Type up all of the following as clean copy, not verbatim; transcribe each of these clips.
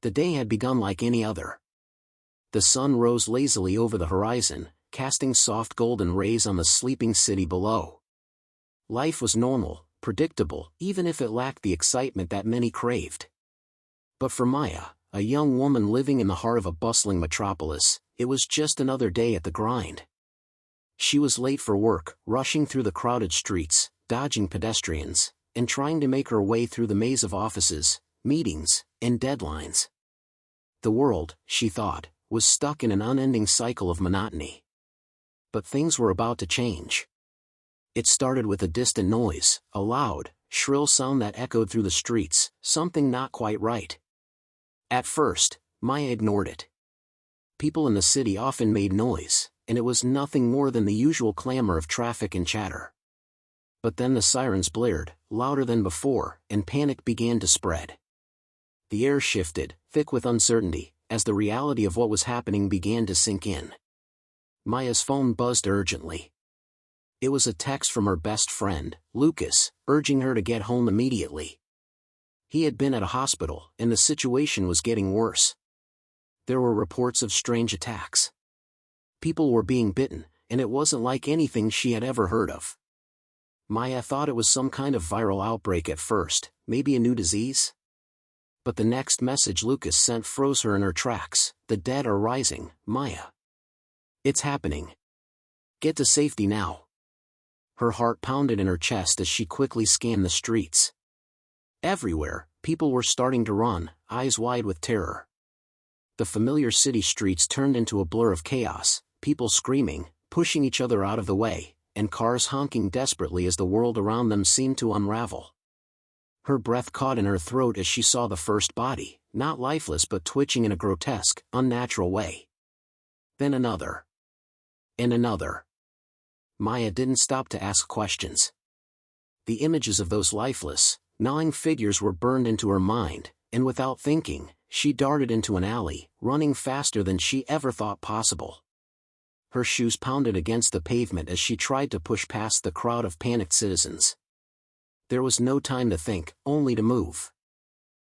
The day had begun like any other. The sun rose lazily over the horizon, casting soft golden rays on the sleeping city below. Life was normal, predictable, even if it lacked the excitement that many craved. But for Maya, a young woman living in the heart of a bustling metropolis, it was just another day at the grind. She was late for work, rushing through the crowded streets, dodging pedestrians, and trying to make her way through the maze of offices, meetings, and deadlines. The world, she thought, was stuck in an unending cycle of monotony. But things were about to change. It started with a distant noise, a loud, shrill sound that echoed through the streets, something not quite right. At first, Maya ignored it. People in the city often made noise, and it was nothing more than the usual clamor of traffic and chatter. But then the sirens blared, louder than before, and panic began to spread. The air shifted, thick with uncertainty, as the reality of what was happening began to sink in. Maya's phone buzzed urgently. It was a text from her best friend, Lucas, urging her to get home immediately. He had been at a hospital, and the situation was getting worse. There were reports of strange attacks. People were being bitten, and it wasn't like anything she had ever heard of. Maya thought it was some kind of viral outbreak at first, maybe a new disease. But the next message Lucas sent froze her in her tracks. The dead are rising, Maya. It's happening. Get to safety now. Her heart pounded in her chest as she quickly scanned the streets. Everywhere, people were starting to run, eyes wide with terror. The familiar city streets turned into a blur of chaos, people screaming, pushing each other out of the way, and cars honking desperately as the world around them seemed to unravel. Her breath caught in her throat as she saw the first body, not lifeless but twitching in a grotesque, unnatural way. Then another. And another. Maya didn't stop to ask questions. The images of those lifeless, gnawing figures were burned into her mind, and without thinking, she darted into an alley, running faster than she ever thought possible. Her shoes pounded against the pavement as she tried to push past the crowd of panicked citizens. There was no time to think, only to move.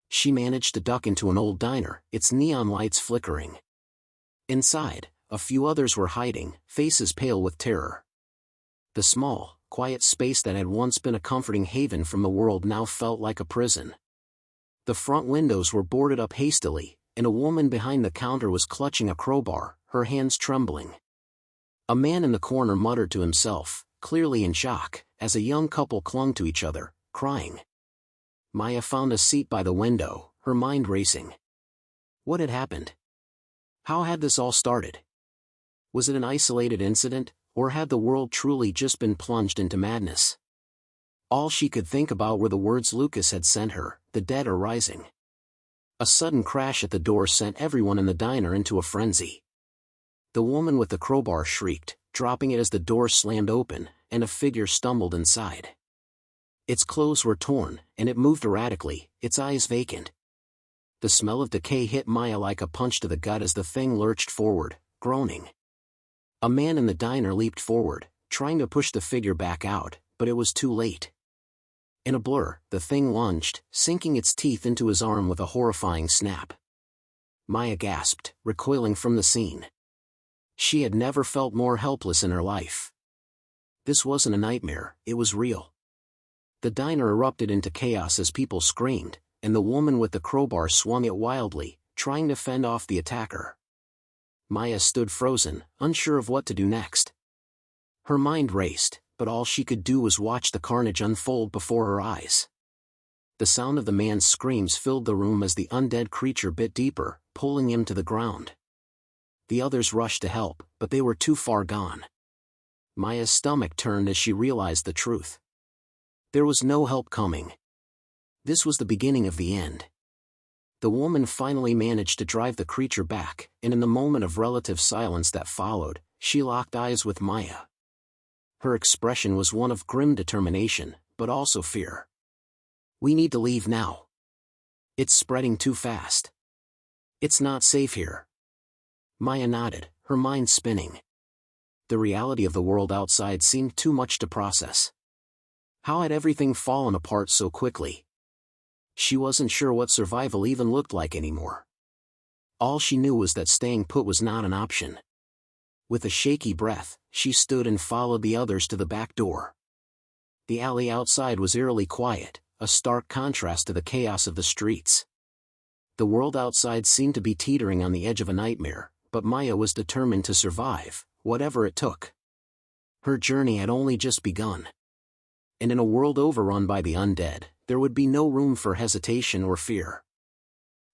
She managed to duck into an old diner, its neon lights flickering. Inside, a few others were hiding, faces pale with terror. The small, quiet space that had once been a comforting haven from the world now felt like a prison. The front windows were boarded up hastily, and a woman behind the counter was clutching a crowbar, her hands trembling. A man in the corner muttered to himself, clearly in shock, as a young couple clung to each other, crying. Maya found a seat by the window, her mind racing. What had happened? How had this all started? Was it an isolated incident, or had the world truly just been plunged into madness? All she could think about were the words Lucas had sent her, the dead are rising. A sudden crash at the door sent everyone in the diner into a frenzy. The woman with the crowbar shrieked, dropping it as the door slammed open, and a figure stumbled inside. Its clothes were torn, and it moved erratically, its eyes vacant. The smell of decay hit Maya like a punch to the gut as the thing lurched forward, groaning. A man in the diner leaped forward, trying to push the figure back out, but it was too late. In a blur, the thing lunged, sinking its teeth into his arm with a horrifying snap. Maya gasped, recoiling from the scene. She had never felt more helpless in her life. This wasn't a nightmare, it was real. The diner erupted into chaos as people screamed, and the woman with the crowbar swung it wildly, trying to fend off the attacker. Maya stood frozen, unsure of what to do next. Her mind raced, but all she could do was watch the carnage unfold before her eyes. The sound of the man's screams filled the room as the undead creature bit deeper, pulling him to the ground. The others rushed to help, but they were too far gone. Maya's stomach turned as she realized the truth. There was no help coming. This was the beginning of the end. The woman finally managed to drive the creature back, and in the moment of relative silence that followed, she locked eyes with Maya. Her expression was one of grim determination, but also fear. We need to leave now. It's spreading too fast. It's not safe here. Maya nodded, her mind spinning. The reality of the world outside seemed too much to process. How had everything fallen apart so quickly? She wasn't sure what survival even looked like anymore. All she knew was that staying put was not an option. With a shaky breath, she stood and followed the others to the back door. The alley outside was eerily quiet, a stark contrast to the chaos of the streets. The world outside seemed to be teetering on the edge of a nightmare, but Maya was determined to survive, whatever it took. Her journey had only just begun. And in a world overrun by the undead, there would be no room for hesitation or fear.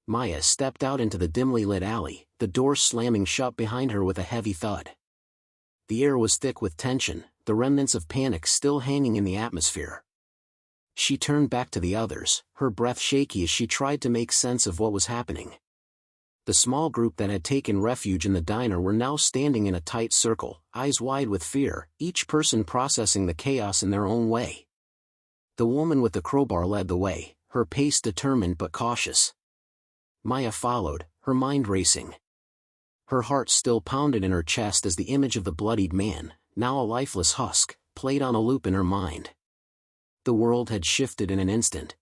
Maya stepped out into the dimly lit alley, the door slamming shut behind her with a heavy thud. The air was thick with tension, the remnants of panic still hanging in the atmosphere. She turned back to the others, her breath shaky as she tried to make sense of what was happening. The small group that had taken refuge in the diner were now standing in a tight circle, eyes wide with fear, each person processing the chaos in their own way. The woman with the crowbar led the way, her pace determined but cautious. Maya followed, her mind racing. Her heart still pounded in her chest as the image of the bloodied man, now a lifeless husk, played on a loop in her mind. The world had shifted in an instant.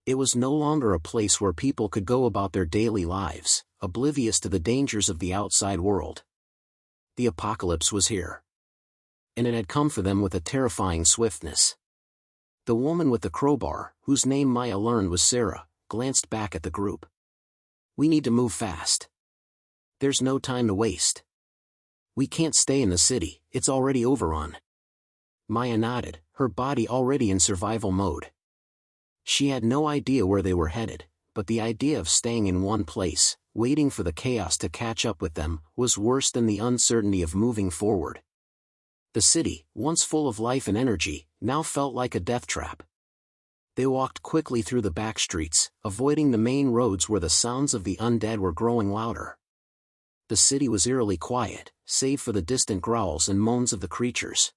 It was no longer a place where people could go about their daily lives, oblivious to the dangers of the outside world. The apocalypse was here. And it had come for them with a terrifying swiftness. The woman with the crowbar, whose name Maya learned was Sarah, glanced back at the group. "We need to move fast. There's no time to waste. We can't stay in the city, it's already overrun." Maya nodded, her body already in survival mode. She had no idea where they were headed, but the idea of staying in one place, waiting for the chaos to catch up with them, was worse than the uncertainty of moving forward. The city, once full of life and energy, now felt like a death trap. They walked quickly through the back streets, avoiding the main roads where the sounds of the undead were growing louder. The city was eerily quiet, save for the distant growls and moans of the creatures.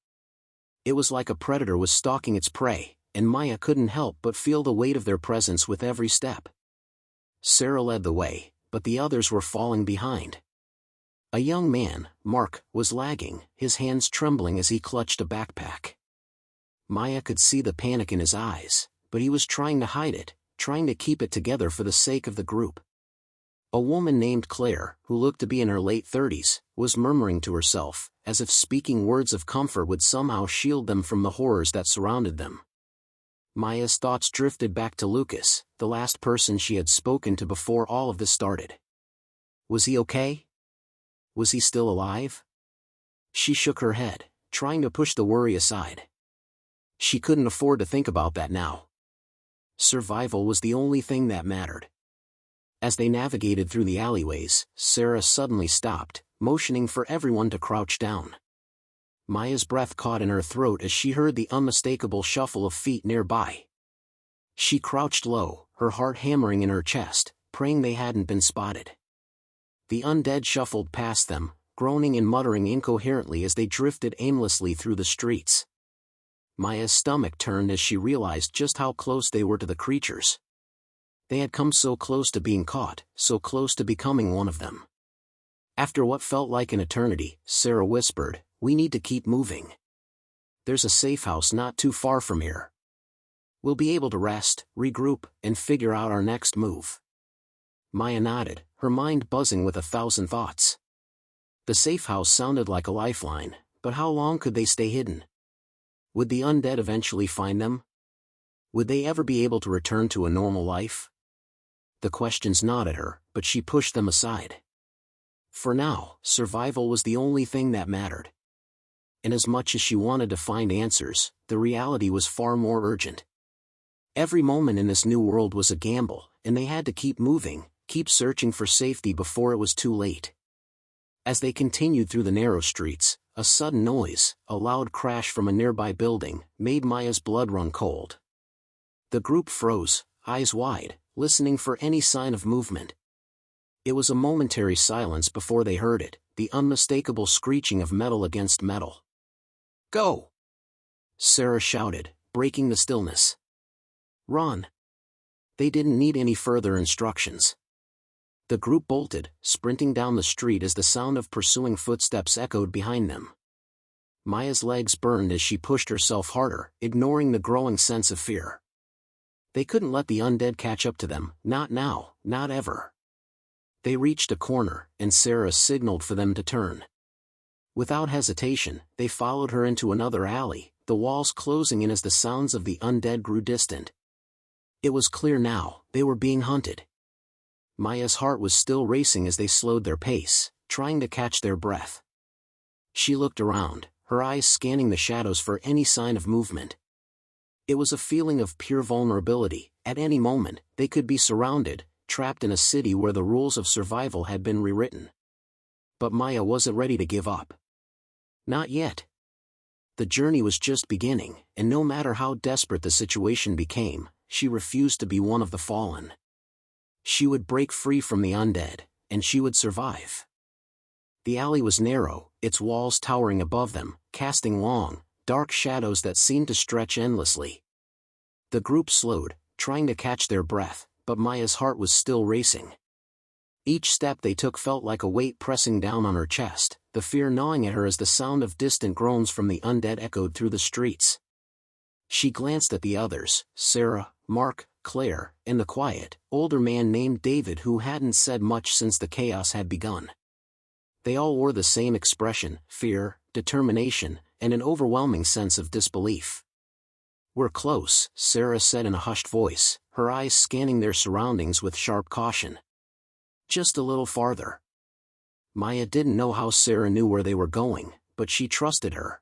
It was like a predator was stalking its prey, and Maya couldn't help but feel the weight of their presence with every step. Sarah led the way, but the others were falling behind. A young man, Mark, was lagging, his hands trembling as he clutched a backpack. Maya could see the panic in his eyes, but he was trying to hide it, trying to keep it together for the sake of the group. A woman named Claire, who looked to be in her late 30s, was murmuring to herself, as if speaking words of comfort would somehow shield them from the horrors that surrounded them. Maya's thoughts drifted back to Lucas, the last person she had spoken to before all of this started. Was he okay? Was he still alive? She shook her head, trying to push the worry aside. She couldn't afford to think about that now. Survival was the only thing that mattered. As they navigated through the alleyways, Sarah suddenly stopped, motioning for everyone to crouch down. Maya's breath caught in her throat as she heard the unmistakable shuffle of feet nearby. She crouched low, her heart hammering in her chest, praying they hadn't been spotted. The undead shuffled past them, groaning and muttering incoherently as they drifted aimlessly through the streets. Maya's stomach turned as she realized just how close they were to the creatures. They had come so close to being caught, so close to becoming one of them. After what felt like an eternity, Sarah whispered, "We need to keep moving. There's a safe house not too far from here. We'll be able to rest, regroup, and figure out our next move." Maya nodded, her mind buzzing with 1,000 thoughts. The safe house sounded like a lifeline, but how long could they stay hidden? Would the undead eventually find them? Would they ever be able to return to a normal life? The questions gnawed at her, but she pushed them aside. For now, survival was the only thing that mattered. And as much as she wanted to find answers, the reality was far more urgent. Every moment in this new world was a gamble, and they had to keep moving, keep searching for safety before it was too late. As they continued through the narrow streets, a sudden noise, a loud crash from a nearby building, made Maya's blood run cold. The group froze, eyes wide, listening for any sign of movement. It was a momentary silence before they heard it, the unmistakable screeching of metal against metal. "Go!" Sarah shouted, breaking the stillness. "Run!" They didn't need any further instructions. The group bolted, sprinting down the street as the sound of pursuing footsteps echoed behind them. Maya's legs burned as she pushed herself harder, ignoring the growing sense of fear. They couldn't let the undead catch up to them, not now, not ever. They reached a corner, and Sarah signaled for them to turn. Without hesitation, they followed her into another alley, the walls closing in as the sounds of the undead grew distant. It was clear now, they were being hunted. Maya's heart was still racing as they slowed their pace, trying to catch their breath. She looked around, her eyes scanning the shadows for any sign of movement. It was a feeling of pure vulnerability. At any moment, they could be surrounded, trapped in a city where the rules of survival had been rewritten. But Maya wasn't ready to give up. Not yet. The journey was just beginning, and no matter how desperate the situation became, she refused to be one of the fallen. She would break free from the undead, and she would survive. The alley was narrow, its walls towering above them, casting long, dark shadows that seemed to stretch endlessly. The group slowed, trying to catch their breath, but Maya's heart was still racing. Each step they took felt like a weight pressing down on her chest, the fear gnawing at her as the sound of distant groans from the undead echoed through the streets. She glanced at the others, Sarah, Mark, Claire, and the quiet, older man named David who hadn't said much since the chaos had begun. They all wore the same expression, fear, determination, and an overwhelming sense of disbelief. "We're close," Sarah said in a hushed voice, her eyes scanning their surroundings with sharp caution. "Just a little farther." Maya didn't know how Sarah knew where they were going, but she trusted her.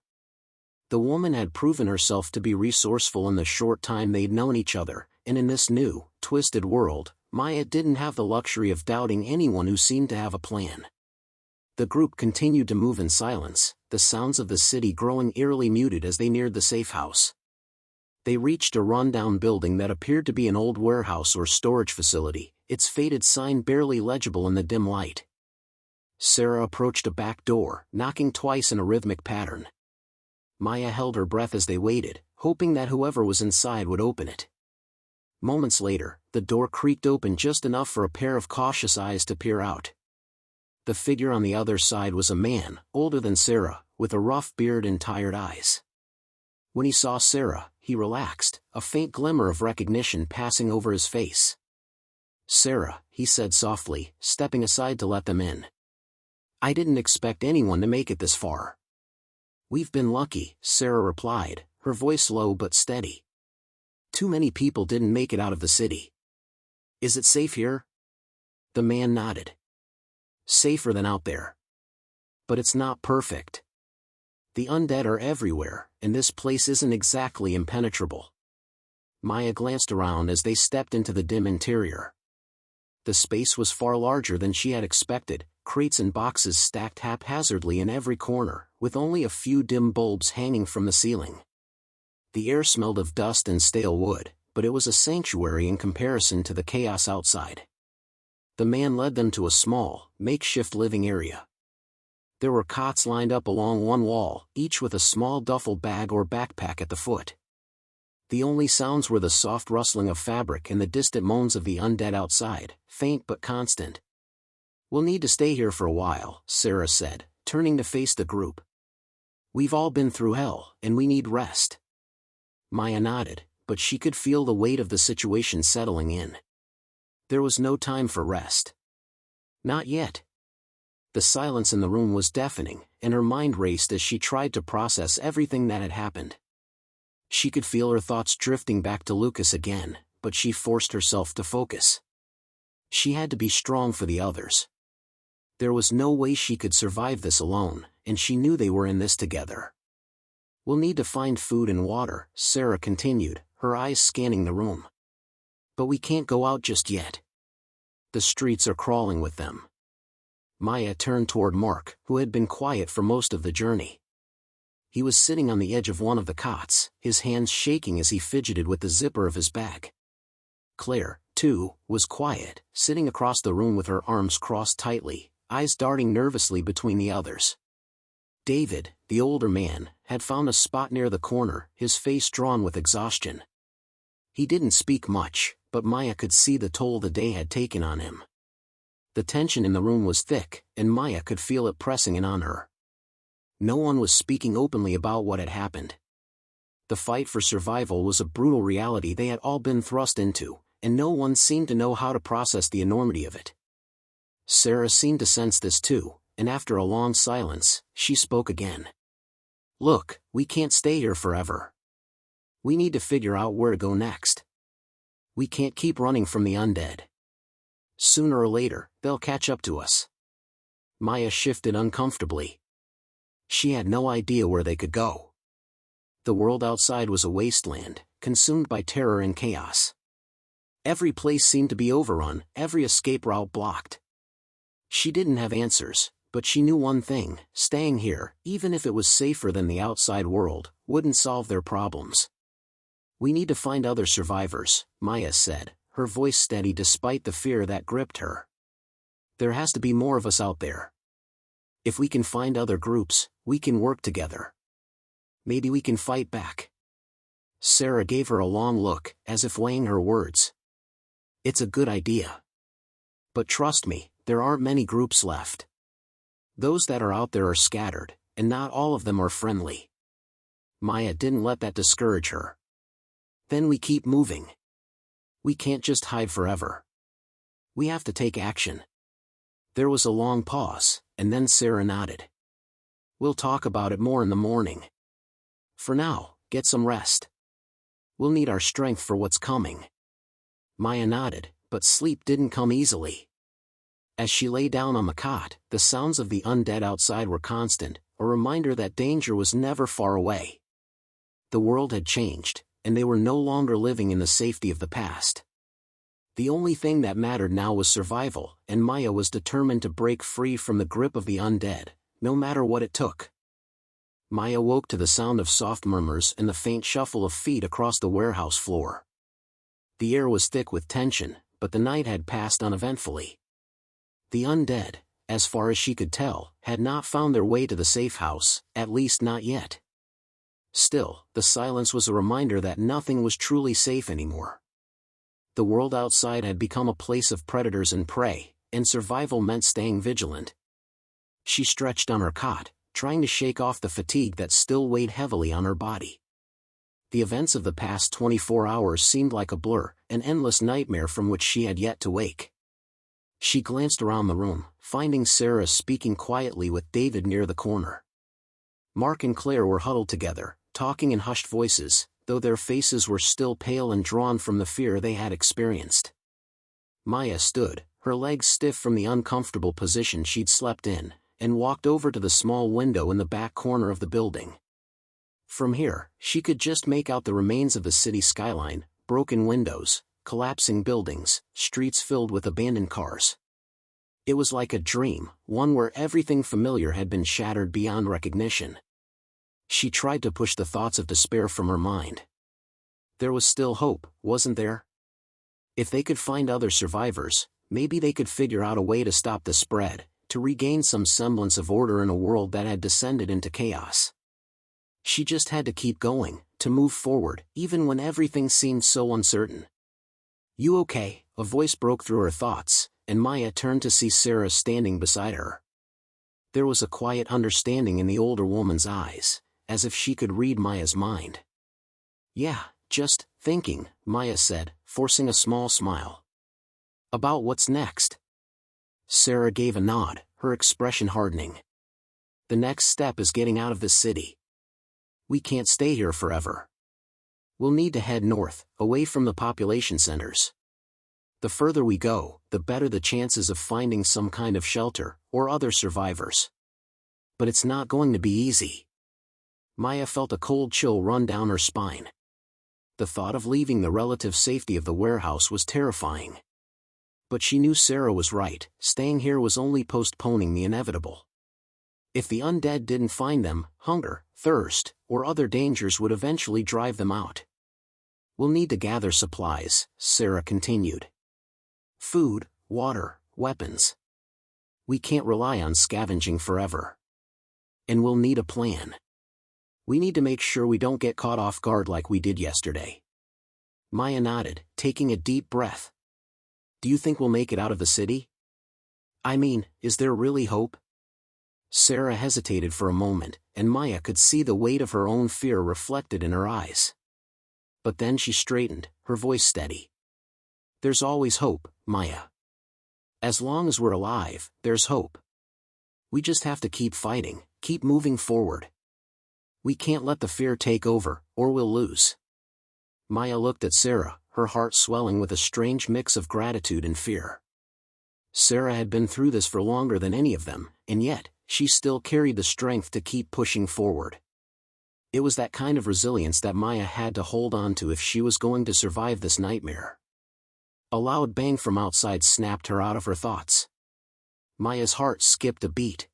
The woman had proven herself to be resourceful in the short time they'd known each other, and in this new, twisted world, Maya didn't have the luxury of doubting anyone who seemed to have a plan. The group continued to move in silence, the sounds of the city growing eerily muted as they neared the safe house. They reached a rundown building that appeared to be an old warehouse or storage facility, its faded sign barely legible in the dim light. Sarah approached a back door, knocking twice in a rhythmic pattern. Maya held her breath as they waited, hoping that whoever was inside would open it. Moments later, the door creaked open just enough for a pair of cautious eyes to peer out. The figure on the other side was a man, older than Sarah, with a rough beard and tired eyes. When he saw Sarah, he relaxed, a faint glimmer of recognition passing over his face. "Sarah," he said softly, stepping aside to let them in. "I didn't expect anyone to make it this far." "We've been lucky," Sarah replied, her voice low but steady. "Too many people didn't make it out of the city." "Is it safe here?" The man nodded. "Safer than out there. But it's not perfect. The undead are everywhere, and this place isn't exactly impenetrable." Maya glanced around as they stepped into the dim interior. The space was far larger than she had expected, crates and boxes stacked haphazardly in every corner, with only a few dim bulbs hanging from the ceiling. The air smelled of dust and stale wood, but it was a sanctuary in comparison to the chaos outside. The man led them to a small, makeshift living area. There were cots lined up along one wall, each with a small duffel bag or backpack at the foot. The only sounds were the soft rustling of fabric and the distant moans of the undead outside, faint but constant. "We'll need to stay here for a while," Sarah said, turning to face the group. "We've all been through hell, and we need rest." Maya nodded, but she could feel the weight of the situation settling in. There was no time for rest. Not yet. The silence in the room was deafening, and her mind raced as she tried to process everything that had happened. She could feel her thoughts drifting back to Lucas again, but she forced herself to focus. She had to be strong for the others. There was no way she could survive this alone, and she knew they were in this together. "We'll need to find food and water," Sarah continued, her eyes scanning the room. "But we can't go out just yet. The streets are crawling with them." Maya turned toward Mark, who had been quiet for most of the journey. He was sitting on the edge of one of the cots, his hands shaking as he fidgeted with the zipper of his bag. Claire, too, was quiet, sitting across the room with her arms crossed tightly, eyes darting nervously between the others. David, the older man, had found a spot near the corner, his face drawn with exhaustion. He didn't speak much, but Maya could see the toll the day had taken on him. The tension in the room was thick, and Maya could feel it pressing in on her. No one was speaking openly about what had happened. The fight for survival was a brutal reality they had all been thrust into, and no one seemed to know how to process the enormity of it. Sarah seemed to sense this too, and after a long silence, she spoke again. Look, we can't stay here forever. We need to figure out where to go next. We can't keep running from the undead. Sooner or later, they'll catch up to us. Maya shifted uncomfortably. She had no idea where they could go. The world outside was a wasteland, consumed by terror and chaos. Every place seemed to be overrun, every escape route blocked. She didn't have answers, but she knew one thing: staying here, even if it was safer than the outside world, wouldn't solve their problems. We need to find other survivors, Maya said, her voice steady despite the fear that gripped her. There has to be more of us out there. If we can find other groups, we can work together. Maybe we can fight back. Sarah gave her a long look, as if weighing her words. It's a good idea. But trust me, there aren't many groups left. Those that are out there are scattered, and not all of them are friendly. Maya didn't let that discourage her. Then we keep moving. We can't just hide forever. We have to take action. There was a long pause, and then Sarah nodded. We'll talk about it more in the morning. For now, get some rest. We'll need our strength for what's coming. Maya nodded, but sleep didn't come easily. As she lay down on the cot, the sounds of the undead outside were constant, a reminder that danger was never far away. The world had changed, and they were no longer living in the safety of the past. The only thing that mattered now was survival, and Maya was determined to break free from the grip of the undead, no matter what it took. Maya woke to the sound of soft murmurs and the faint shuffle of feet across the warehouse floor. The air was thick with tension, but the night had passed uneventfully. The undead, as far as she could tell, had not found their way to the safe house, at least not yet. Still, the silence was a reminder that nothing was truly safe anymore. The world outside had become a place of predators and prey, and survival meant staying vigilant. She stretched on her cot, trying to shake off the fatigue that still weighed heavily on her body. The events of the past 24 hours seemed like a blur, an endless nightmare from which she had yet to wake. She glanced around the room, finding Sarah speaking quietly with David near the corner. Mark and Claire were huddled together, talking in hushed voices, though their faces were still pale and drawn from the fear they had experienced. Maya stood, her legs stiff from the uncomfortable position she'd slept in, and walked over to the small window in the back corner of the building. From here, she could just make out the remains of the city skyline, broken windows, collapsing buildings, streets filled with abandoned cars. It was like a dream, one where everything familiar had been shattered beyond recognition. She tried to push the thoughts of despair from her mind. There was still hope, wasn't there? If they could find other survivors, maybe they could figure out a way to stop the spread, to regain some semblance of order in a world that had descended into chaos. She just had to keep going, to move forward, even when everything seemed so uncertain. "You okay?" a voice broke through her thoughts, and Maya turned to see Sarah standing beside her. There was a quiet understanding in the older woman's eyes, as if she could read Maya's mind. "Yeah, just thinking," Maya said, forcing a small smile. "About what's next?" Sarah gave a nod, her expression hardening. "The next step is getting out of this city. We can't stay here forever. We'll need to head north, away from the population centers. The further we go, the better the chances of finding some kind of shelter, or other survivors. But it's not going to be easy." Maya felt a cold chill run down her spine. The thought of leaving the relative safety of the warehouse was terrifying. But she knew Sarah was right, staying here was only postponing the inevitable. If the undead didn't find them, hunger, thirst, or other dangers would eventually drive them out. "We'll need to gather supplies," Sarah continued. "Food, water, weapons. We can't rely on scavenging forever. And we'll need a plan. We need to make sure we don't get caught off guard like we did yesterday." Maya nodded, taking a deep breath. "Do you think we'll make it out of the city? I mean, is there really hope?" Sarah hesitated for a moment, and Maya could see the weight of her own fear reflected in her eyes. But then she straightened, her voice steady. "There's always hope, Maya. As long as we're alive, there's hope. We just have to keep fighting, keep moving forward. We can't let the fear take over, or we'll lose. Maya looked at Sarah, her heart swelling with a strange mix of gratitude and fear. Sarah had been through this for longer than any of them, and yet, she still carried the strength to keep pushing forward. It was that kind of resilience that Maya had to hold on to if she was going to survive this nightmare. A loud bang from outside snapped her out of her thoughts. Maya's heart skipped a beat.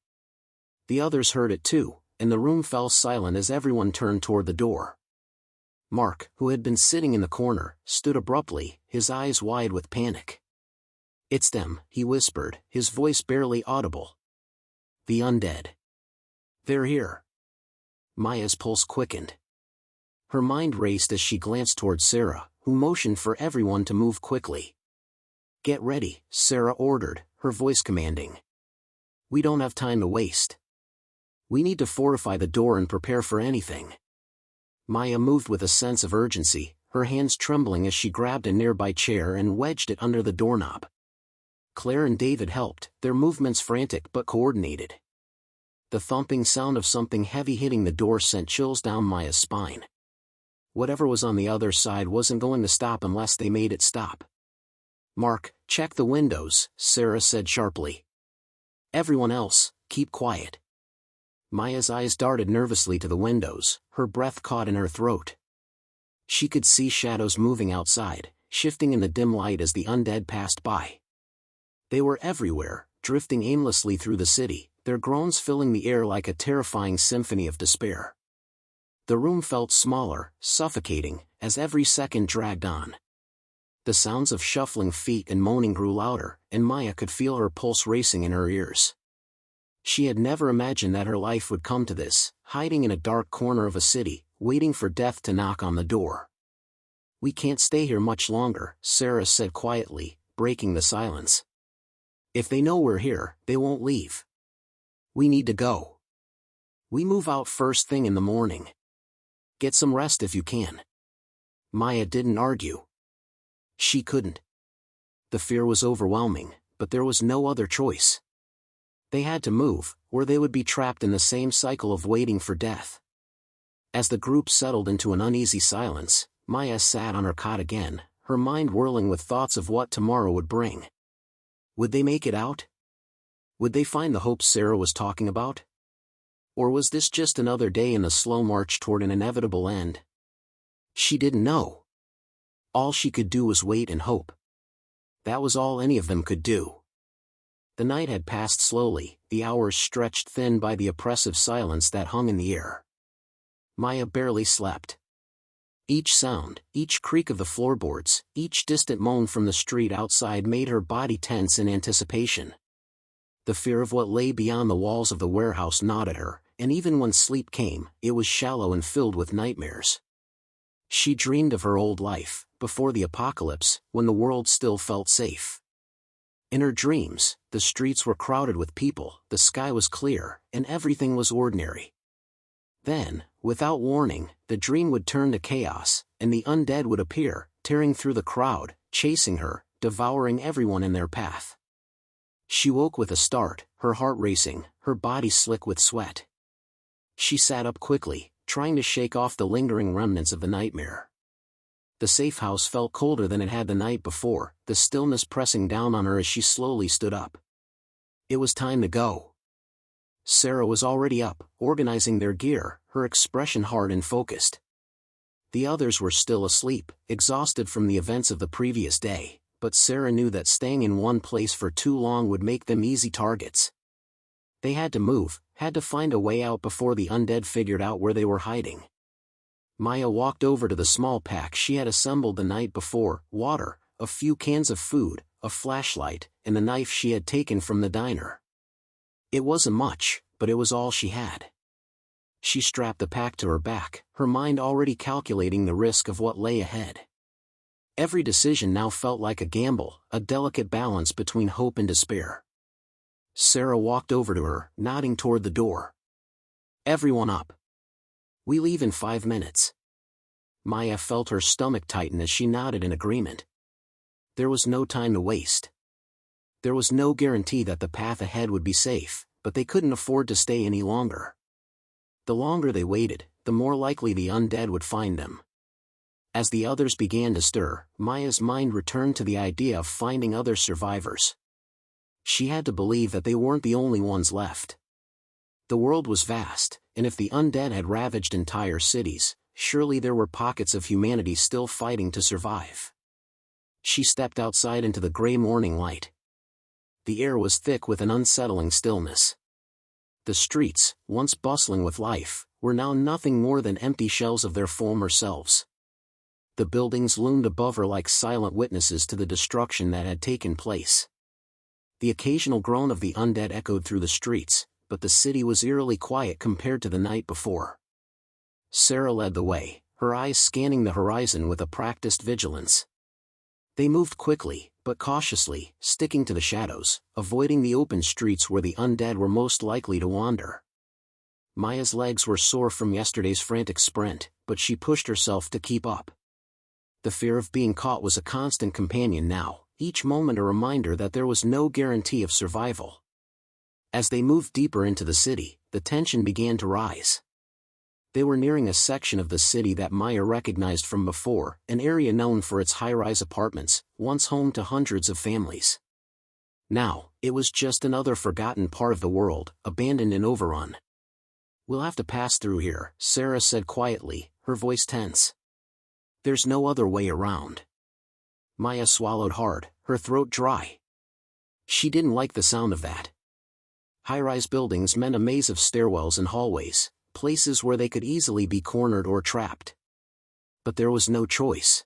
The others heard it too, and the room fell silent as everyone turned toward the door. Mark, who had been sitting in the corner, stood abruptly, his eyes wide with panic. "It's them," he whispered, his voice barely audible. "The undead. They're here." Maya's pulse quickened. Her mind raced as she glanced toward Sarah, who motioned for everyone to move quickly. "Get ready," Sarah ordered, her voice commanding. "We don't have time to waste. We need to fortify the door and prepare for anything." Maya moved with a sense of urgency, her hands trembling as she grabbed a nearby chair and wedged it under the doorknob. Claire and David helped, their movements frantic but coordinated. The thumping sound of something heavy hitting the door sent chills down Maya's spine. Whatever was on the other side wasn't going to stop unless they made it stop. "Mark, check the windows," Sarah said sharply. "Everyone else, keep quiet." Maya's eyes darted nervously to the windows, her breath caught in her throat. She could see shadows moving outside, shifting in the dim light as the undead passed by. They were everywhere, drifting aimlessly through the city, their groans filling the air like a terrifying symphony of despair. The room felt smaller, suffocating, as every second dragged on. The sounds of shuffling feet and moaning grew louder, and Maya could feel her pulse racing in her ears. She had never imagined that her life would come to this, hiding in a dark corner of a city, waiting for death to knock on the door. "We can't stay here much longer," Sarah said quietly, breaking the silence. "If they know we're here, they won't leave. We need to go. We move out first thing in the morning. Get some rest if you can." Maya didn't argue. She couldn't. The fear was overwhelming, but there was no other choice. They had to move, or they would be trapped in the same cycle of waiting for death. As the group settled into an uneasy silence, Maya sat on her cot again, her mind whirling with thoughts of what tomorrow would bring. Would they make it out? Would they find the hope Sarah was talking about? Or was this just another day in the slow march toward an inevitable end? She didn't know. All she could do was wait and hope. That was all any of them could do. The night had passed slowly, the hours stretched thin by the oppressive silence that hung in the air. Maya barely slept. Each sound, each creak of the floorboards, each distant moan from the street outside made her body tense in anticipation. The fear of what lay beyond the walls of the warehouse gnawed at her, and even when sleep came, it was shallow and filled with nightmares. She dreamed of her old life, before the apocalypse, when the world still felt safe. In her dreams, the streets were crowded with people, the sky was clear, and everything was ordinary. Then, without warning, the dream would turn to chaos, and the undead would appear, tearing through the crowd, chasing her, devouring everyone in their path. She woke with a start, her heart racing, her body slick with sweat. She sat up quickly, trying to shake off the lingering remnants of the nightmare. The safe house felt colder than it had the night before, the stillness pressing down on her as she slowly stood up. It was time to go. Sarah was already up, organizing their gear, her expression hard and focused. The others were still asleep, exhausted from the events of the previous day, but Sarah knew that staying in one place for too long would make them easy targets. They had to move, had to find a way out before the undead figured out where they were hiding. Maya walked over to the small pack she had assembled the night before: water, a few cans of food, a flashlight, and the knife she had taken from the diner. It wasn't much, but it was all she had. She strapped the pack to her back, her mind already calculating the risk of what lay ahead. Every decision now felt like a gamble, a delicate balance between hope and despair. Sarah walked over to her, nodding toward the door. "Everyone up. We leave in 5 minutes." Maya felt her stomach tighten as she nodded in agreement. There was no time to waste. There was no guarantee that the path ahead would be safe, but they couldn't afford to stay any longer. The longer they waited, the more likely the undead would find them. As the others began to stir, Maya's mind returned to the idea of finding other survivors. She had to believe that they weren't the only ones left. The world was vast, and if the undead had ravaged entire cities, surely there were pockets of humanity still fighting to survive. She stepped outside into the gray morning light. The air was thick with an unsettling stillness. The streets, once bustling with life, were now nothing more than empty shells of their former selves. The buildings loomed above her like silent witnesses to the destruction that had taken place. The occasional groan of the undead echoed through the streets, but the city was eerily quiet compared to the night before. Sarah led the way, her eyes scanning the horizon with a practiced vigilance. They moved quickly, but cautiously, sticking to the shadows, avoiding the open streets where the undead were most likely to wander. Maya's legs were sore from yesterday's frantic sprint, but she pushed herself to keep up. The fear of being caught was a constant companion now, each moment a reminder that there was no guarantee of survival. As they moved deeper into the city, the tension began to rise. They were nearing a section of the city that Maya recognized from before, an area known for its high-rise apartments, once home to hundreds of families. Now, it was just another forgotten part of the world, abandoned and overrun. "We'll have to pass through here," Sarah said quietly, her voice tense. "There's no other way around." Maya swallowed hard, her throat dry. She didn't like the sound of that. High-rise buildings meant a maze of stairwells and hallways, places where they could easily be cornered or trapped. But there was no choice.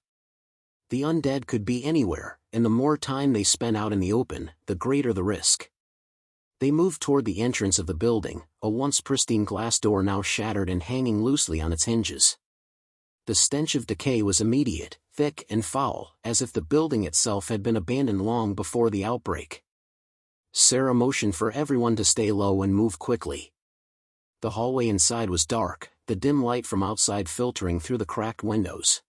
The undead could be anywhere, and the more time they spent out in the open, the greater the risk. They moved toward the entrance of the building, a once pristine glass door now shattered and hanging loosely on its hinges. The stench of decay was immediate, thick and foul, as if the building itself had been abandoned long before the outbreak. Sarah motioned for everyone to stay low and move quickly. The hallway inside was dark, the dim light from outside filtering through the cracked windows.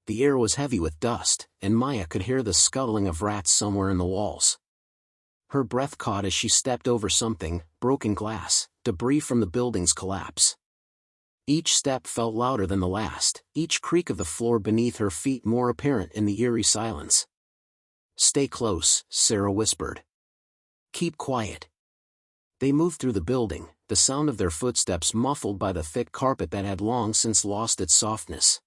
The air was heavy with dust, and Maya could hear the scuttling of rats somewhere in the walls. Her breath caught as she stepped over something, broken glass, debris from the building's collapse. Each step felt louder than the last, each creak of the floor beneath her feet more apparent in the eerie silence. "Stay close," Sarah whispered. "Keep quiet." They moved through the building, the sound of their footsteps muffled by the thick carpet that had long since lost its softness.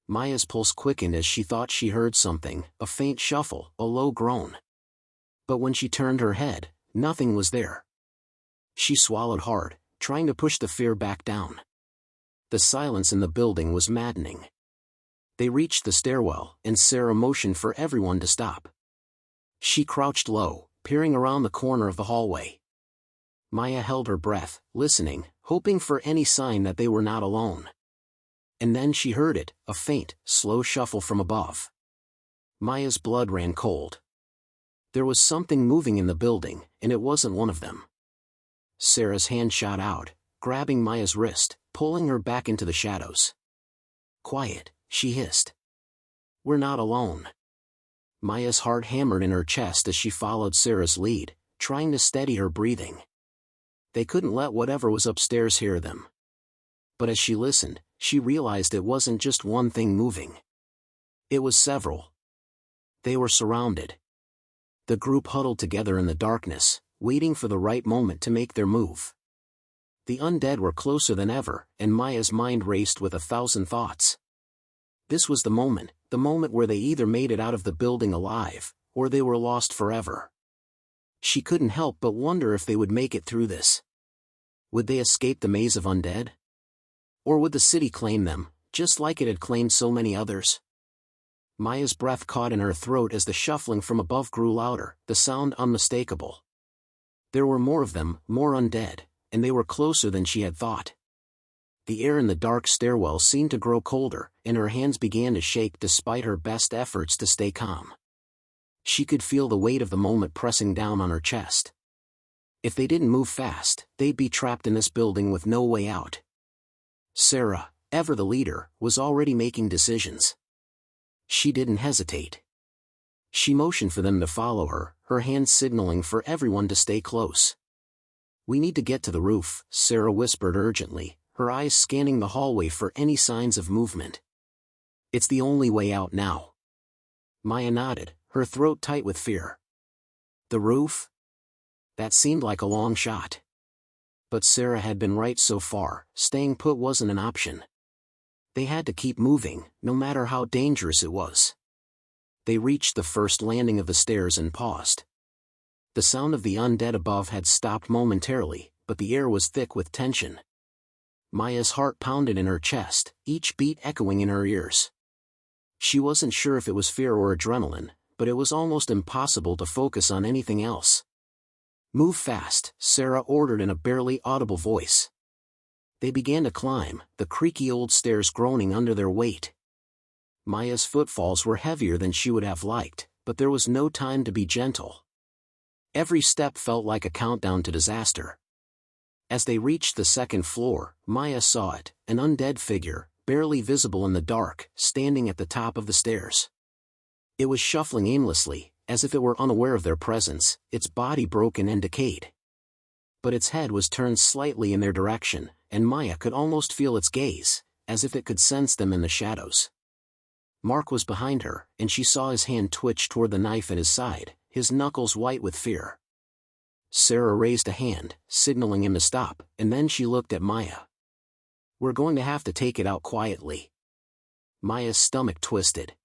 Maya's pulse quickened as she thought she heard something, a faint shuffle, a low groan. But when she turned her head, nothing was there. She swallowed hard, trying to push the fear back down. The silence in the building was maddening. They reached the stairwell, and Sarah motioned for everyone to stop. She crouched low, peering around the corner of the hallway. Maya held her breath, listening, hoping for any sign that they were not alone. And then she heard it, a faint, slow shuffle from above. Maya's blood ran cold. There was something moving in the building, and it wasn't one of them. Sarah's hand shot out, grabbing Maya's wrist, pulling her back into the shadows. "Quiet," she hissed. "We're not alone." Maya's heart hammered in her chest as she followed Sarah's lead, trying to steady her breathing. They couldn't let whatever was upstairs hear them. But as she listened, she realized it wasn't just one thing moving. It was several. They were surrounded. The group huddled together in the darkness, waiting for the right moment to make their move. The undead were closer than ever, and Maya's mind raced with 1,000 thoughts. This was the moment where they either made it out of the building alive, or they were lost forever. She couldn't help but wonder if they would make it through this. Would they escape the maze of undead? Or would the city claim them, just like it had claimed so many others? Maya's breath caught in her throat as the shuffling from above grew louder, the sound unmistakable. There were more of them, more undead, and they were closer than she had thought. The air in the dark stairwell seemed to grow colder, and her hands began to shake despite her best efforts to stay calm. She could feel the weight of the moment pressing down on her chest. If they didn't move fast, they'd be trapped in this building with no way out. Sarah, ever the leader, was already making decisions. She didn't hesitate. She motioned for them to follow her her hand signaling for everyone to stay close. "We need to get to the roof," Sarah whispered urgently, her eyes scanning the hallway for any signs of movement. "It's the only way out now." Maya nodded, her throat tight with fear. The roof? That seemed like a long shot. But Sarah had been right so far, staying put wasn't an option. They had to keep moving, no matter how dangerous it was. They reached the first landing of the stairs and paused. The sound of the undead above had stopped momentarily, but the air was thick with tension. Maya's heart pounded in her chest, each beat echoing in her ears. She wasn't sure if it was fear or adrenaline, but it was almost impossible to focus on anything else. "Move fast," Sarah ordered in a barely audible voice. They began to climb, the creaky old stairs groaning under their weight. Maya's footfalls were heavier than she would have liked, but there was no time to be gentle. Every step felt like a countdown to disaster. As they reached the second floor, Maya saw it, an undead figure, barely visible in the dark, standing at the top of the stairs. It was shuffling aimlessly, as if it were unaware of their presence, its body broken and decayed. But its head was turned slightly in their direction, and Maya could almost feel its gaze, as if it could sense them in the shadows. Mark was behind her, and she saw his hand twitch toward the knife at his side, his knuckles white with fear. Sarah raised a hand, signaling him to stop, and then she looked at Maya. "We're going to have to take it out quietly." Maya's stomach twisted.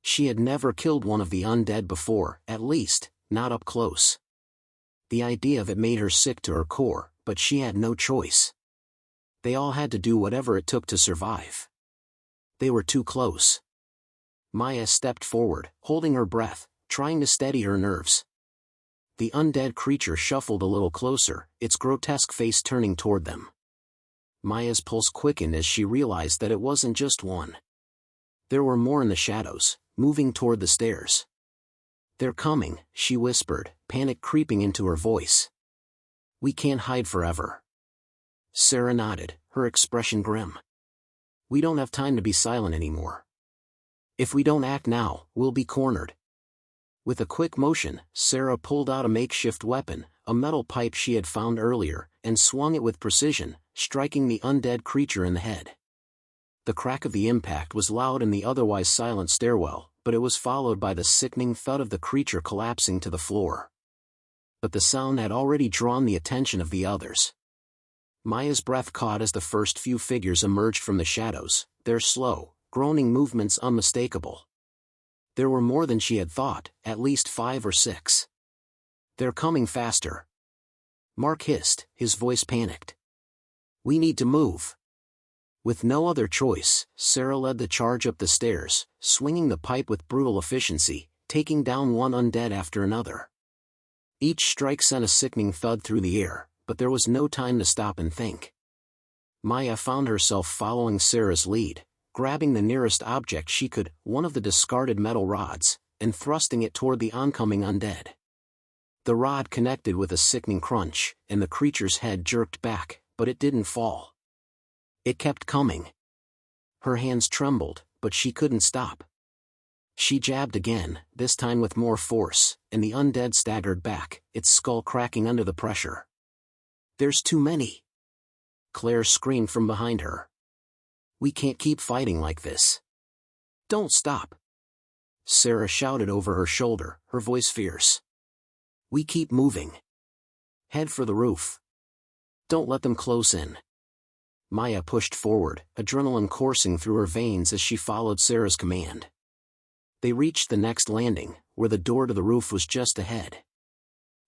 She had never killed one of the undead before, at least, not up close. The idea of it made her sick to her core, but she had no choice. They all had to do whatever it took to survive. They were too close. Maya stepped forward, holding her breath, trying to steady her nerves. The undead creature shuffled a little closer, its grotesque face turning toward them. Maya's pulse quickened as she realized that it wasn't just one. There were more in the shadows, moving toward the stairs. "They're coming," she whispered, panic creeping into her voice. "We can't hide forever." Sarah nodded, her expression grim. "We don't have time to be silent anymore. If we don't act now, we'll be cornered." With a quick motion, Sarah pulled out a makeshift weapon, a metal pipe she had found earlier, and swung it with precision, striking the undead creature in the head. The crack of the impact was loud in the otherwise silent stairwell, but it was followed by the sickening thud of the creature collapsing to the floor. But the sound had already drawn the attention of the others. Maya's breath caught as the first few figures emerged from the shadows, their slow, groaning movements unmistakable. There were more than she had thought, at least 5 or 6. "They're coming faster." Mark hissed, his voice panicked. "We need to move." With no other choice, Sarah led the charge up the stairs, swinging the pipe with brutal efficiency, taking down one undead after another. Each strike sent a sickening thud through the air, but there was no time to stop and think. Maya found herself following Sarah's lead, grabbing the nearest object she could, one of the discarded metal rods, and thrusting it toward the oncoming undead. The rod connected with a sickening crunch, and the creature's head jerked back, but it didn't fall. It kept coming. Her hands trembled, but she couldn't stop. She jabbed again, this time with more force, and the undead staggered back, its skull cracking under the pressure. "There's too many!" Claire screamed from behind her. "We can't keep fighting like this." "Don't stop!" Sarah shouted over her shoulder, her voice fierce. "We keep moving. Head for the roof. Don't let them close in." Maya pushed forward, adrenaline coursing through her veins as she followed Sarah's command. They reached the next landing, where the door to the roof was just ahead.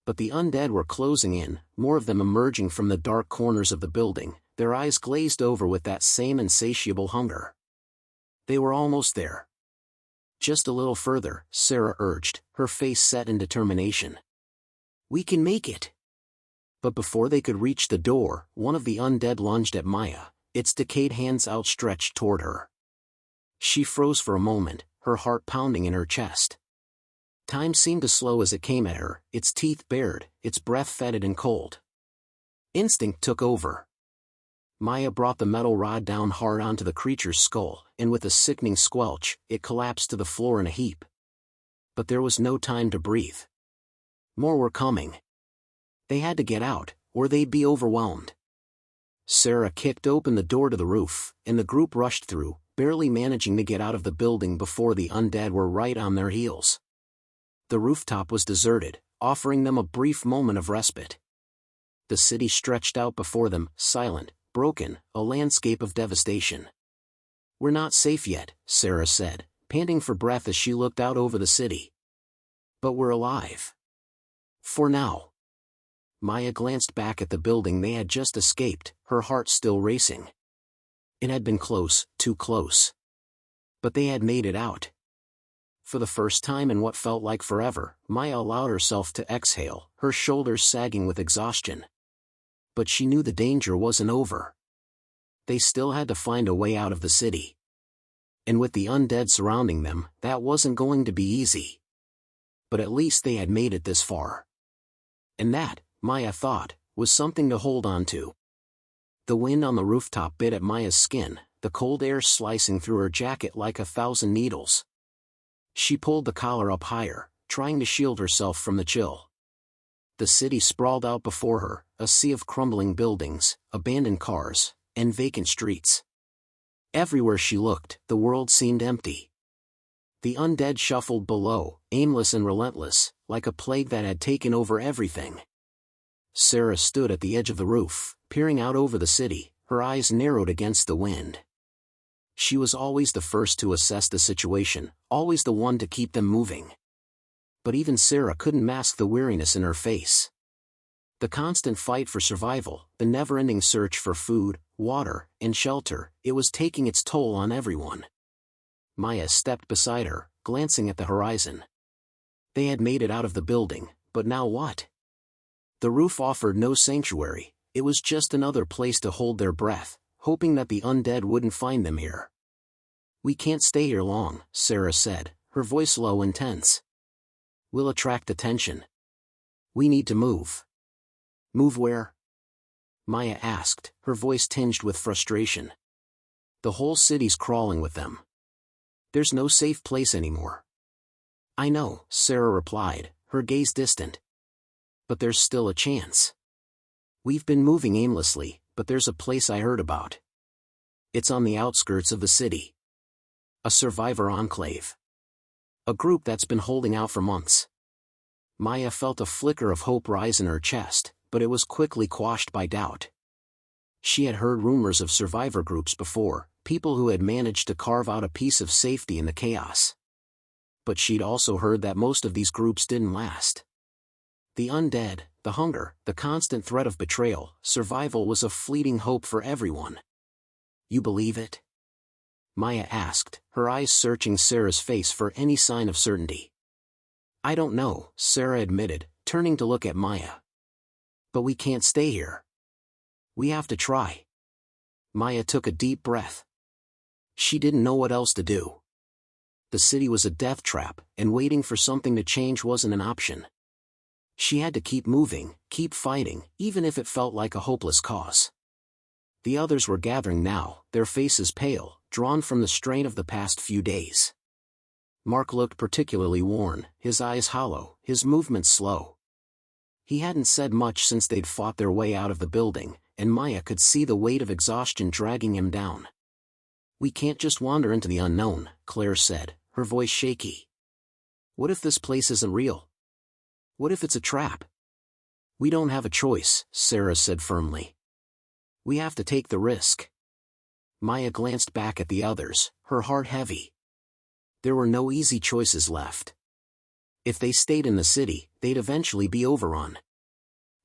But the undead were closing in, more of them emerging from the dark corners of the building, their eyes glazed over with that same insatiable hunger. They were almost there. "Just a little further," Sarah urged, her face set in determination. "We can make it." But before they could reach the door, one of the undead lunged at Maya, its decayed hands outstretched toward her. She froze for a moment, her heart pounding in her chest. Time seemed to slow as it came at her, its teeth bared, its breath fetid and cold. Instinct took over. Maya brought the metal rod down hard onto the creature's skull, and with a sickening squelch, it collapsed to the floor in a heap. But there was no time to breathe. More were coming. They had to get out, or they'd be overwhelmed. Sarah kicked open the door to the roof, and the group rushed through, barely managing to get out of the building before the undead were right on their heels. The rooftop was deserted, offering them a brief moment of respite. The city stretched out before them, silent, broken, a landscape of devastation. "We're not safe yet," Sarah said, panting for breath as she looked out over the city. "But we're alive. For now." Maya glanced back at the building they had just escaped, her heart still racing. It had been close, too close. But they had made it out. For the first time in what felt like forever, Maya allowed herself to exhale, her shoulders sagging with exhaustion. But she knew the danger wasn't over. They still had to find a way out of the city. And with the undead surrounding them, that wasn't going to be easy. But at least they had made it this far. And that, Maya thought, was something to hold on to. The wind on the rooftop bit at Maya's skin, the cold air slicing through her jacket like 1,000 needles. She pulled the collar up higher, trying to shield herself from the chill. The city sprawled out before her, a sea of crumbling buildings, abandoned cars, and vacant streets. Everywhere she looked, the world seemed empty. The undead shuffled below, aimless and relentless, like a plague that had taken over everything. Sarah stood at the edge of the roof, peering out over the city, her eyes narrowed against the wind. She was always the first to assess the situation, always the one to keep them moving. But even Sarah couldn't mask the weariness in her face. The constant fight for survival, the never-ending search for food, water, and shelter, it was taking its toll on everyone. Maya stepped beside her, glancing at the horizon. They had made it out of the building, but now what? The roof offered no sanctuary, it was just another place to hold their breath, hoping that the undead wouldn't find them here. "We can't stay here long," Sarah said, her voice low and tense. "We'll attract attention. We need to move." "Move where?" Maya asked, her voice tinged with frustration. "The whole city's crawling with them. There's no safe place anymore." "I know," Sarah replied, her gaze distant. "But there's still a chance. We've been moving aimlessly, but there's a place I heard about. It's on the outskirts of the city. A survivor enclave. A group that's been holding out for months." Maya felt a flicker of hope rise in her chest, but it was quickly quashed by doubt. She had heard rumors of survivor groups before, people who had managed to carve out a piece of safety in the chaos. But she'd also heard that most of these groups didn't last. The undead, the hunger, the constant threat of betrayal, survival was a fleeting hope for everyone. "You believe it?" Maya asked, her eyes searching Sarah's face for any sign of certainty. "I don't know," Sarah admitted, turning to look at Maya. "But we can't stay here. We have to try." Maya took a deep breath. She didn't know what else to do. The city was a death trap, and waiting for something to change wasn't an option. She had to keep moving, keep fighting, even if it felt like a hopeless cause. The others were gathering now, their faces pale, drawn from the strain of the past few days. Mark looked particularly worn, his eyes hollow, his movements slow. He hadn't said much since they'd fought their way out of the building, and Maya could see the weight of exhaustion dragging him down. "We can't just wander into the unknown," Claire said, her voice shaky. "What if this place isn't real? What if it's a trap?" "We don't have a choice," Sarah said firmly. "We have to take the risk." Maya glanced back at the others, her heart heavy. There were no easy choices left. If they stayed in the city, they'd eventually be overrun.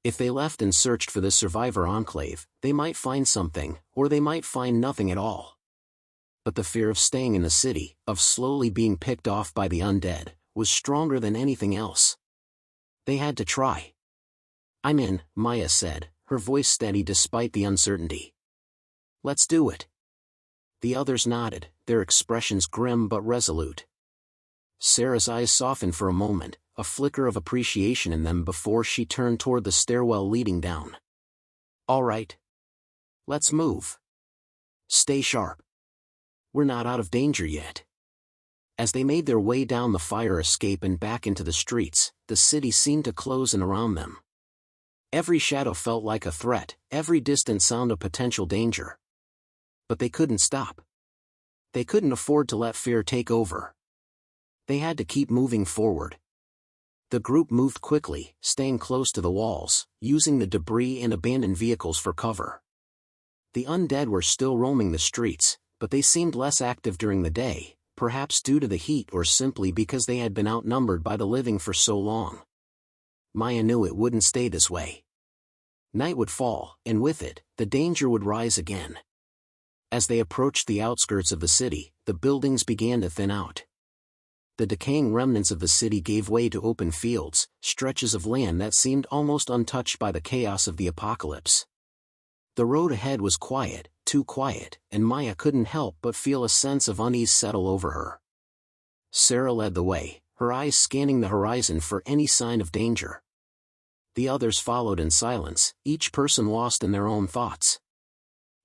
If they left and searched for this survivor enclave, they might find something, or they might find nothing at all. But the fear of staying in the city, of slowly being picked off by the undead, was stronger than anything else. They had to try. "I'm in," Maya said, her voice steady despite the uncertainty. "Let's do it." The others nodded, their expressions grim but resolute. Sarah's eyes softened for a moment, a flicker of appreciation in them before she turned toward the stairwell leading down. "All right. Let's move. Stay sharp. We're not out of danger yet." As they made their way down the fire escape and back into the streets, the city seemed to close in around them. Every shadow felt like a threat, every distant sound a potential danger. But they couldn't stop. They couldn't afford to let fear take over. They had to keep moving forward. The group moved quickly, staying close to the walls, using the debris and abandoned vehicles for cover. The undead were still roaming the streets, but they seemed less active during the day, perhaps due to the heat or simply because they had been outnumbered by the living for so long. Maya knew it wouldn't stay this way. Night would fall, and with it, the danger would rise again. As they approached the outskirts of the city, the buildings began to thin out. The decaying remnants of the city gave way to open fields, stretches of land that seemed almost untouched by the chaos of the apocalypse. The road ahead was quiet, too quiet, and Maya couldn't help but feel a sense of unease settle over her. Sarah led the way, her eyes scanning the horizon for any sign of danger. The others followed in silence, each person lost in their own thoughts.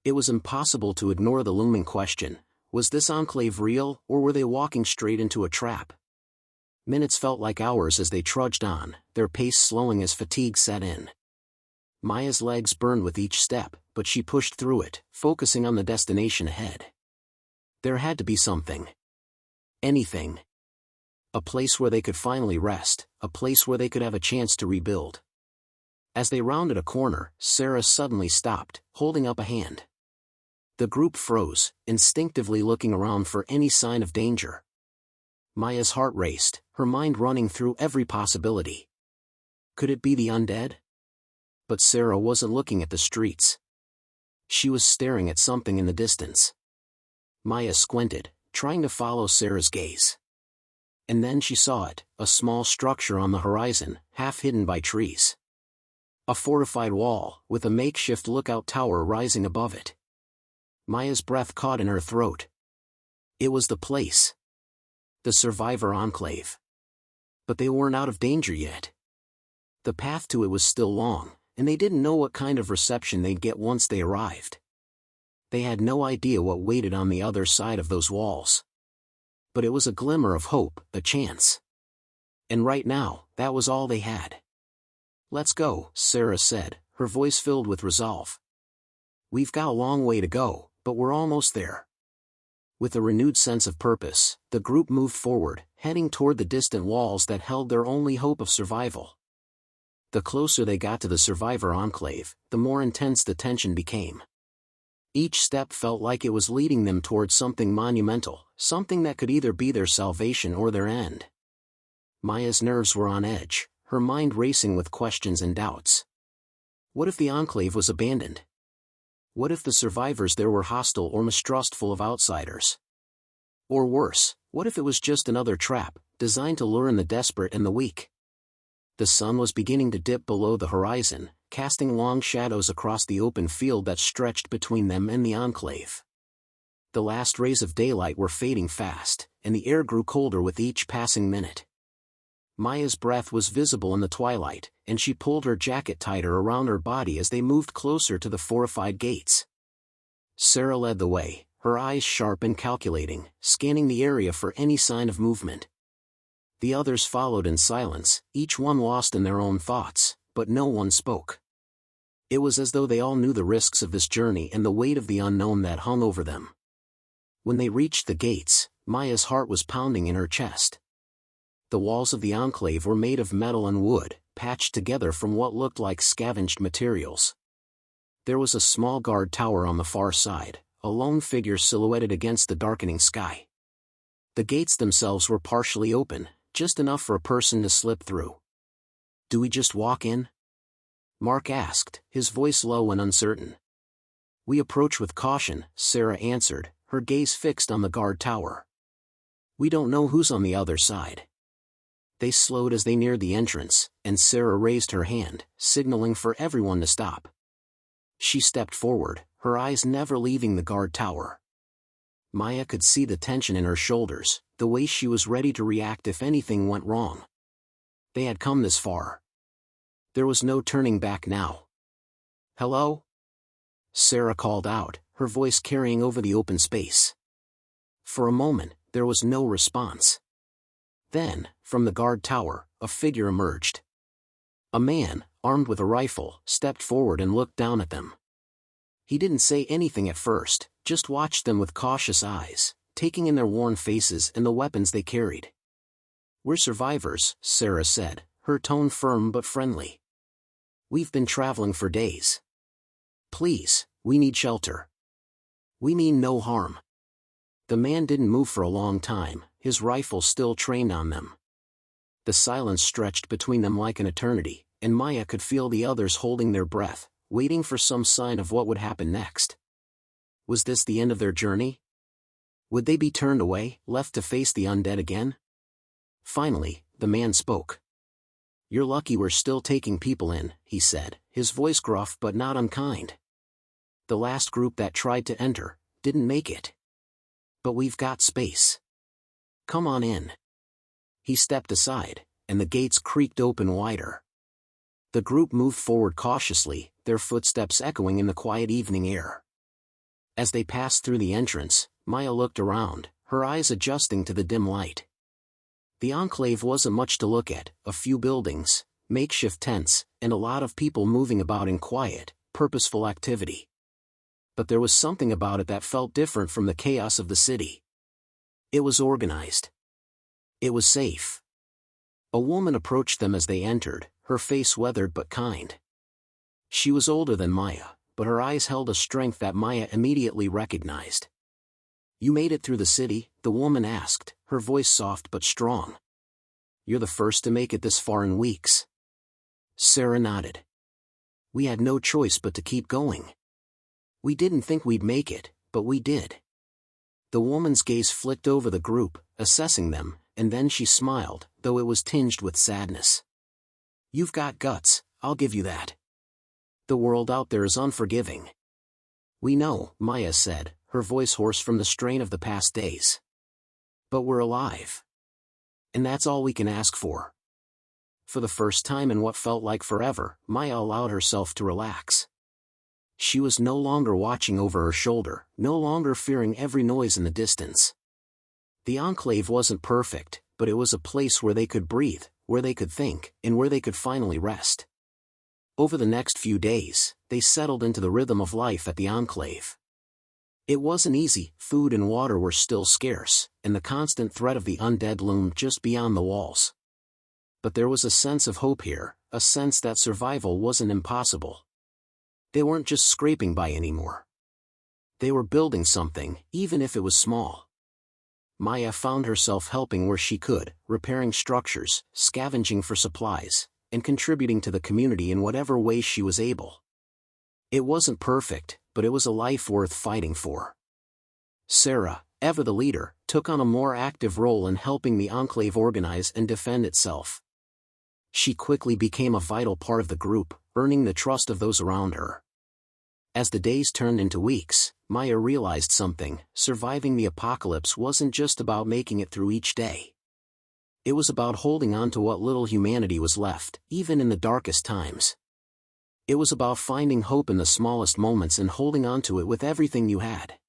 It was impossible to ignore the looming question: was this enclave real, or were they walking straight into a trap? Minutes felt like hours as they trudged on, their pace slowing as fatigue set in. Maya's legs burned with each step, but she pushed through it, focusing on the destination ahead. There had to be something. Anything. A place where they could finally rest, a place where they could have a chance to rebuild. As they rounded a corner, Sarah suddenly stopped, holding up a hand. The group froze, instinctively looking around for any sign of danger. Maya's heart raced, her mind running through every possibility. Could it be the undead? But Sarah wasn't looking at the streets. She was staring at something in the distance. Maya squinted, trying to follow Sarah's gaze. And then she saw it, a small structure on the horizon, half hidden by trees. A fortified wall, with a makeshift lookout tower rising above it. Maya's breath caught in her throat. It was the place. The Survivor Enclave. But they weren't out of danger yet. The path to it was still long, and they didn't know what kind of reception they'd get once they arrived. They had no idea what waited on the other side of those walls. But it was a glimmer of hope, a chance. And right now, that was all they had. "Let's go," Sarah said, her voice filled with resolve. "We've got a long way to go, but we're almost there." With a renewed sense of purpose, the group moved forward, heading toward the distant walls that held their only hope of survival. The closer they got to the Survivor Enclave, the more intense the tension became. Each step felt like it was leading them towards something monumental, something that could either be their salvation or their end. Maya's nerves were on edge, her mind racing with questions and doubts. What if the Enclave was abandoned? What if the survivors there were hostile or mistrustful of outsiders? Or worse, what if it was just another trap, designed to lure in the desperate and the weak? The sun was beginning to dip below the horizon, casting long shadows across the open field that stretched between them and the Enclave. The last rays of daylight were fading fast, and the air grew colder with each passing minute. Maya's breath was visible in the twilight, and she pulled her jacket tighter around her body as they moved closer to the fortified gates. Sarah led the way, her eyes sharp and calculating, scanning the area for any sign of movement. The others followed in silence, each one lost in their own thoughts, but no one spoke. It was as though they all knew the risks of this journey and the weight of the unknown that hung over them. When they reached the gates, Maya's heart was pounding in her chest. The walls of the Enclave were made of metal and wood, patched together from what looked like scavenged materials. There was a small guard tower on the far side, a lone figure silhouetted against the darkening sky. The gates themselves were partially open, just enough for a person to slip through. "Do we just walk in?" Mark asked, his voice low and uncertain. "We approach with caution," Sarah answered, her gaze fixed on the guard tower. "We don't know who's on the other side." They slowed as they neared the entrance, and Sarah raised her hand, signaling for everyone to stop. She stepped forward, her eyes never leaving the guard tower. Maya could see the tension in her shoulders, the way she was ready to react if anything went wrong. They had come this far. There was no turning back now. "Hello?" Sarah called out, her voice carrying over the open space. For a moment, there was no response. Then, from the guard tower, a figure emerged. A man, armed with a rifle, stepped forward and looked down at them. He didn't say anything at first, just watched them with cautious eyes, taking in their worn faces and the weapons they carried. "We're survivors," Sarah said, her tone firm but friendly. "We've been traveling for days. Please, we need shelter. We mean no harm." The man didn't move for a long time, his rifle still trained on them. The silence stretched between them like an eternity, and Maya could feel the others holding their breath, waiting for some sign of what would happen next. Was this the end of their journey? Would they be turned away, left to face the undead again? Finally, the man spoke. "You're lucky we're still taking people in," he said, his voice gruff but not unkind. "The last group that tried to enter didn't make it. But we've got space. Come on in." He stepped aside, and the gates creaked open wider. The group moved forward cautiously, their footsteps echoing in the quiet evening air. As they passed through the entrance, Maya looked around, her eyes adjusting to the dim light. The enclave wasn't much to look at, a few buildings, makeshift tents, and a lot of people moving about in quiet, purposeful activity. But there was something about it that felt different from the chaos of the city. It was organized. It was safe. A woman approached them as they entered, her face weathered but kind. She was older than Maya, but her eyes held a strength that Maya immediately recognized. "You made it through the city?" the woman asked, her voice soft but strong. "You're the first to make it this far in weeks." Sarah nodded. "We had no choice but to keep going. We didn't think we'd make it, but we did." The woman's gaze flicked over the group, assessing them, and then she smiled, though it was tinged with sadness. "You've got guts, I'll give you that. The world out there is unforgiving." "We know," Maya said, her voice hoarse from the strain of the past days. "But we're alive. And that's all we can ask for." For the first time in what felt like forever, Maya allowed herself to relax. She was no longer watching over her shoulder, no longer fearing every noise in the distance. The enclave wasn't perfect, but it was a place where they could breathe, where they could think, and where they could finally rest. Over the next few days, they settled into the rhythm of life at the enclave. It wasn't easy, food and water were still scarce, and the constant threat of the undead loomed just beyond the walls. But there was a sense of hope here, a sense that survival wasn't impossible. They weren't just scraping by anymore. They were building something, even if it was small. Maya found herself helping where she could, repairing structures, scavenging for supplies, and contributing to the community in whatever way she was able. It wasn't perfect, but it was a life worth fighting for. Sarah, ever the leader, took on a more active role in helping the enclave organize and defend itself. She quickly became a vital part of the group, earning the trust of those around her. As the days turned into weeks, Maya realized something: surviving the apocalypse wasn't just about making it through each day. It was about holding on to what little humanity was left, even in the darkest times. It was about finding hope in the smallest moments and holding on to it with everything you had.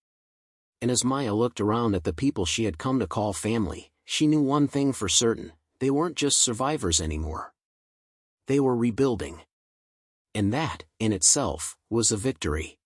And as Maya looked around at the people she had come to call family, she knew one thing for certain: they weren't just survivors anymore. They were rebuilding. And that, in itself, was a victory.